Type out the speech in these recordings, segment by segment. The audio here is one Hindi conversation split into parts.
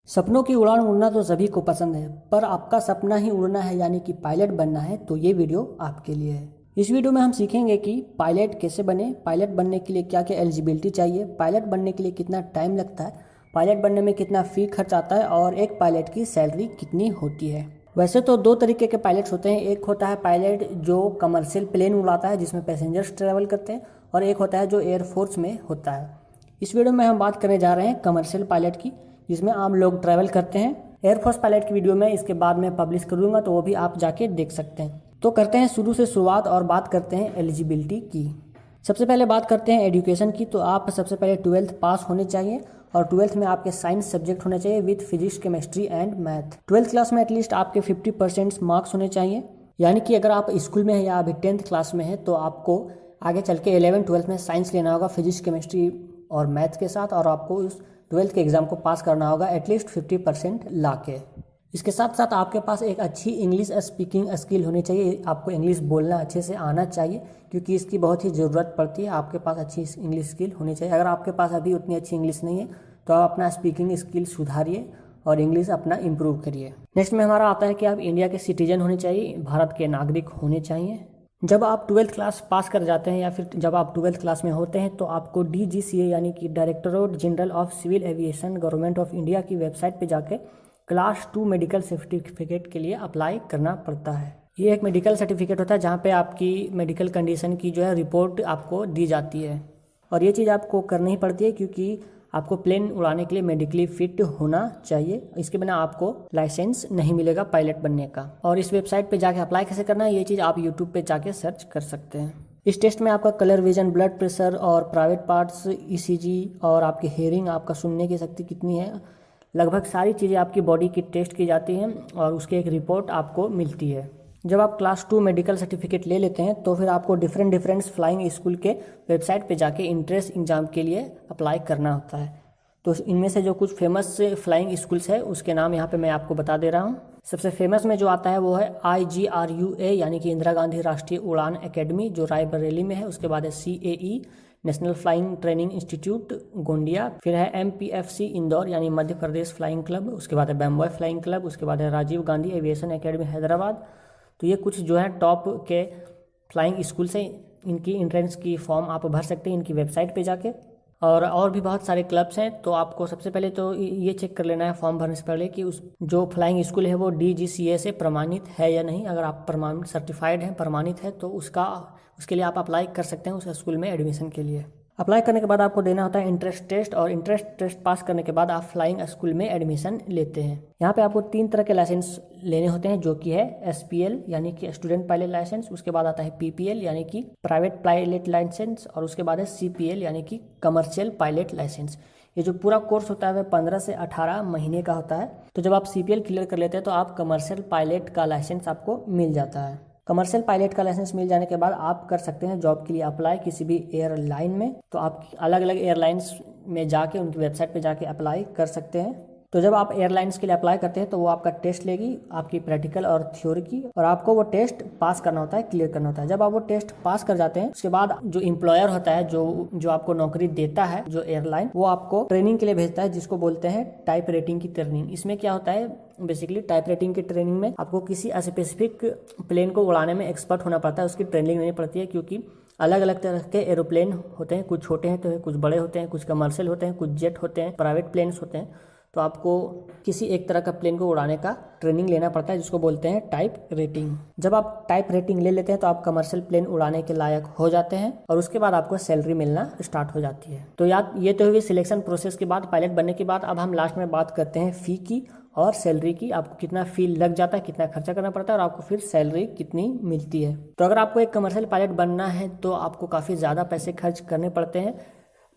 सपनों की उड़ान उड़ना तो सभी को पसंद है, पर आपका सपना ही उड़ना है यानी कि पायलट बनना है तो ये वीडियो आपके लिए है। इस वीडियो में हम सीखेंगे कि पायलट कैसे बने, पायलट बनने के लिए क्या क्या एलिजिबिलिटी चाहिए, पायलट बनने के लिए कितना टाइम लगता है, पायलट बनने में कितना फ़ी खर्च आता है और एक पायलट की सैलरी कितनी होती है। वैसे तो दो तरीके के पायलट्स होते हैं, एक होता है पायलट जो कमर्शियल प्लेन उड़ाता है जिसमें पैसेंजर्स ट्रेवल करते हैं, और एक होता है जो एयरफोर्स में होता है। इस वीडियो में हम बात करने जा रहे हैं कमर्शियल पायलट की, जिसमें आम लोग ट्रैवल करते हैं। एयरफोर्स पायलट की वीडियो में इसके बाद में पब्लिश करूंगा तो वो भी आप जाके देख सकते हैं। तो करते हैं शुरू से शुरुआत और बात करते हैं एलिजिबिलिटी की। सबसे पहले बात करते हैं एजुकेशन की। तो आप सबसे पहले 12th पास होने चाहिए और 12th में आपके साइंस सब्जेक्ट होने चाहिए with physics, chemistry and math. 12th class में एटलीस्ट आपके 50% मार्क्स होने चाहिए, यानी कि अगर आप स्कूल में हैं या अभी 10th क्लास में हैं तो आपको आगे चल के 11th 12th में साइंस लेना होगा फिजिक्स, केमिस्ट्री और मैथ के साथ, और आपको उस 12th के एग्ज़ाम को पास करना होगा एटलीस्ट 50% ला के। इसके साथ साथ आपके पास एक अच्छी इंग्लिश स्पीकिंग स्किल होनी चाहिए। आपको इंग्लिश बोलना अच्छे से आना चाहिए क्योंकि इसकी बहुत ही ज़रूरत पड़ती है। आपके पास अच्छी इंग्लिश स्किल होनी चाहिए। अगर आपके पास अभी उतनी अच्छी इंग्लिश नहीं है तो आप अपना स्पीकिंग स्किल सुधारिए और इंग्लिश अपना इम्प्रूव करिए। नेक्स्ट में हमारा आता है कि आप इंडिया के सिटीजन होने चाहिए, भारत के नागरिक होने चाहिए। जब आप 12th क्लास पास कर जाते हैं या फिर जब आप 12th क्लास में होते हैं तो आपको DGCA यानी कि directorate general of civil aviation government of India की वेबसाइट पे जाके क्लास 2 मेडिकल सर्टिफिकेट के लिए अप्लाई करना पड़ता है। ये एक मेडिकल सर्टिफिकेट होता है जहाँ पे आपकी मेडिकल कंडीशन की जो है रिपोर्ट आपको दी जाती है, और ये चीज़ आपको करनी ही पड़ती है क्योंकि आपको प्लेन उड़ाने के लिए मेडिकली फिट होना चाहिए। इसके बिना आपको लाइसेंस नहीं मिलेगा पायलट बनने का। और इस वेबसाइट पे जाके अप्लाई कैसे करना है ये चीज़ आप यूट्यूब पे जाके सर्च कर सकते हैं। इस टेस्ट में आपका कलर विजन, ब्लड प्रेशर और प्राइवेट पार्ट्स, ECG और आपकी हेयरिंग, आपका सुनने की शक्ति कितनी है, लगभग सारी चीज़ें आपकी बॉडी की टेस्ट की जाती हैं और उसकी एक रिपोर्ट आपको मिलती है। जब आप क्लास 2 मेडिकल सर्टिफिकेट ले लेते हैं तो फिर आपको डिफरेंट फ्लाइंग स्कूल के वेबसाइट पे जाके इंट्रेंस एग्ज़ाम के लिए अप्लाई करना होता है। तो इनमें से जो कुछ फेमस फ्लाइंग स्कूल्स है उसके नाम यहाँ पे मैं आपको बता दे रहा हूँ। सबसे फेमस में जो आता है वो है IGRUA यानी कि इंदिरा गांधी राष्ट्रीय उड़ान एकेडमी जो रायबरेली में है। उसके बाद है CAE national flying training institute Gondia. फिर है MPFC इंदौर यानी मध्य प्रदेश फ्लाइंग क्लब। उसके बाद है बम्बई फ्लाइंग क्लब। उसके बाद है राजीव गांधी एविएशन एकेडमी हैदराबाद। तो ये कुछ जो है टॉप के फ्लाइंग स्कूल से इनकी एंट्रेंस की फॉर्म आप भर सकते हैं इनकी वेबसाइट पे जाके। और भी बहुत सारे क्लब्स हैं। तो आपको सबसे पहले तो ये चेक कर लेना है फॉर्म भरने से पहले कि उस जो फ्लाइंग स्कूल है वो DGCA से प्रमाणित है या नहीं। अगर आप प्रमाणित सर्टिफाइड हैं, प्रमाणित है तो उसके लिए आप अप्लाई कर सकते हैं उस स्कूल में एडमिशन के लिए। अप्लाई करने के बाद आपको देना होता है इंट्रेंस टेस्ट, और इंट्रेंस टेस्ट पास करने के बाद आप फ्लाइंग स्कूल में एडमिशन लेते हैं। यहाँ पे आपको 3 तरह के लाइसेंस लेने होते हैं जो कि है SPL यानी कि स्टूडेंट पायलट लाइसेंस। उसके बाद आता है PPL यानी कि प्राइवेट पायलट लाइसेंस, और उसके बाद है CPL यानी कि कमर्शियल पायलट लाइसेंस। ये जो पूरा कोर्स होता है वह 15 से 18 महीने का होता है। तो जब आप CPL क्लियर कर लेते हैं तो आप कमर्शियल पायलट का लाइसेंस आपको मिल जाता है। कमर्शियल पायलट का लाइसेंस मिल जाने के बाद आप कर सकते हैं जॉब के लिए अप्लाई किसी भी एयरलाइन में। तो आप अलग अलग एयरलाइंस में जाके उनकी वेबसाइट पे जाके अप्लाई कर सकते हैं। तो जब आप एयरलाइंस के लिए अप्लाई करते हैं तो वो आपका टेस्ट लेगी, आपकी प्रैक्टिकल और थ्योरी की, और आपको वो टेस्ट पास करना होता है, क्लियर करना होता है। जब आप वो टेस्ट पास कर जाते हैं उसके बाद जो एम्प्लॉयर होता है, जो आपको नौकरी देता है, जो एयरलाइन, वो आपको ट्रेनिंग के लिए भेजता है जिसको बोलते हैं टाइप रेटिंग की ट्रेनिंग। इसमें क्या होता है, बेसिकली टाइप रेटिंग की ट्रेनिंग में आपको किसी स्पेसिफिक प्लेन को उड़ाने में एक्सपर्ट होना पड़ता है, उसकी ट्रेनिंग नहीं पड़ती है क्योंकि अलग अलग तरह के एरोप्लेन होते हैं, कुछ छोटे हैं तो कुछ बड़े होते हैं, कुछ कमर्शियल होते हैं, कुछ जेट होते हैं, प्राइवेट प्लेन्स होते हैं। तो आपको किसी एक तरह का प्लेन को उड़ाने का ट्रेनिंग लेना पड़ता है जिसको बोलते हैं टाइप रेटिंग। जब आप टाइप रेटिंग ले लेते हैं तो आप कमर्शियल प्लेन उड़ाने के लायक हो जाते हैं और उसके बाद आपको सैलरी मिलना स्टार्ट हो जाती है। तो ये तो हुई सिलेक्शन प्रोसेस के बाद, पायलट बनने के बाद। अब हम लास्ट में बात करते हैं फ़ी की और सैलरी की। आपको कितना फ़ी लग जाता है, कितना खर्चा करना पड़ता है और आपको फिर सैलरी कितनी मिलती है। तो अगर आपको एक कमर्शियल पायलट बनना है तो आपको काफ़ी ज़्यादा पैसे खर्च करने पड़ते हैं।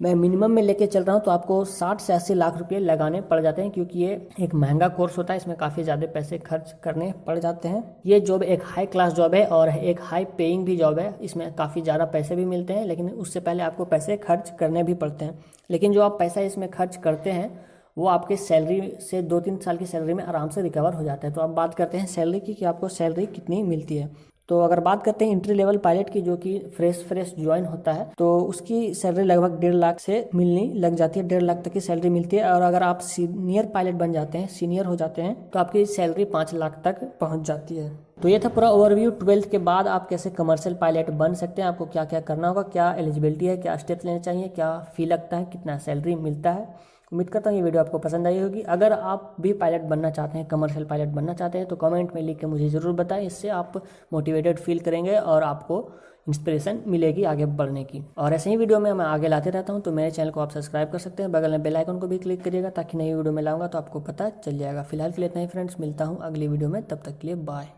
मैं मिनिमम में लेके चल रहा हूँ तो आपको 60 से 80 लाख रुपए लगाने पड़ जाते हैं क्योंकि ये एक महंगा कोर्स होता है, इसमें काफ़ी ज़्यादा पैसे खर्च करने पड़ जाते हैं। ये जॉब एक हाई क्लास जॉब है और एक हाई पेइंग भी जॉब है। इसमें काफ़ी ज़्यादा पैसे भी मिलते हैं, लेकिन उससे पहले आपको पैसे खर्च करने भी पड़ते हैं। लेकिन जो आप पैसा इसमें खर्च करते हैं वो आपके सैलरी से 2-3 साल की सैलरी में आराम से रिकवर हो जाता है। तो अब बात करते हैं सैलरी की कि आपको सैलरी कितनी मिलती है। तो अगर बात करते हैं एंट्री लेवल पायलट की, जो कि फ्रेश ज्वाइन होता है, तो उसकी सैलरी लगभग 1.5 लाख से मिलनी लग जाती है। 1.5 लाख तक की सैलरी मिलती है। और अगर आप सीनियर पायलट बन जाते हैं, सीनियर हो जाते हैं, तो आपकी सैलरी 5 लाख तक पहुंच जाती है। तो ये था पूरा ओवरव्यू। 12th के बाद आप कैसे कमर्शियल पायलट बन सकते हैं, आपको क्या क्या करना होगा, क्या एलिजिबिलिटी है, क्या स्टेप्स लेने चाहिए, क्या फी लगता है, कितना सैलरी मिलता है। उम्मीद करता हूँ ये वीडियो आपको पसंद आई होगी। अगर आप भी पायलट बनना चाहते हैं, कमर्शियल पायलट बनना चाहते हैं, तो कमेंट में लिख के मुझे ज़रूर बताएं। इससे आप मोटिवेटेड फील करेंगे और आपको इंस्पिरेशन मिलेगी आगे बढ़ने की। और ऐसे ही वीडियो में मैं आगे लाते रहता हूँ, तो मेरे चैनल को आप सब्सक्राइब कर सकते हैं। बगल में बेल आइकन को भी क्लिक करिएगा, ताकि नई वीडियो में लाऊंगा तो आपको पता चल जाएगा। फिलहाल के लिए इतना ही फ्रेंड्स, मिलता हूँ अगली वीडियो में, तब तक के लिए बाय।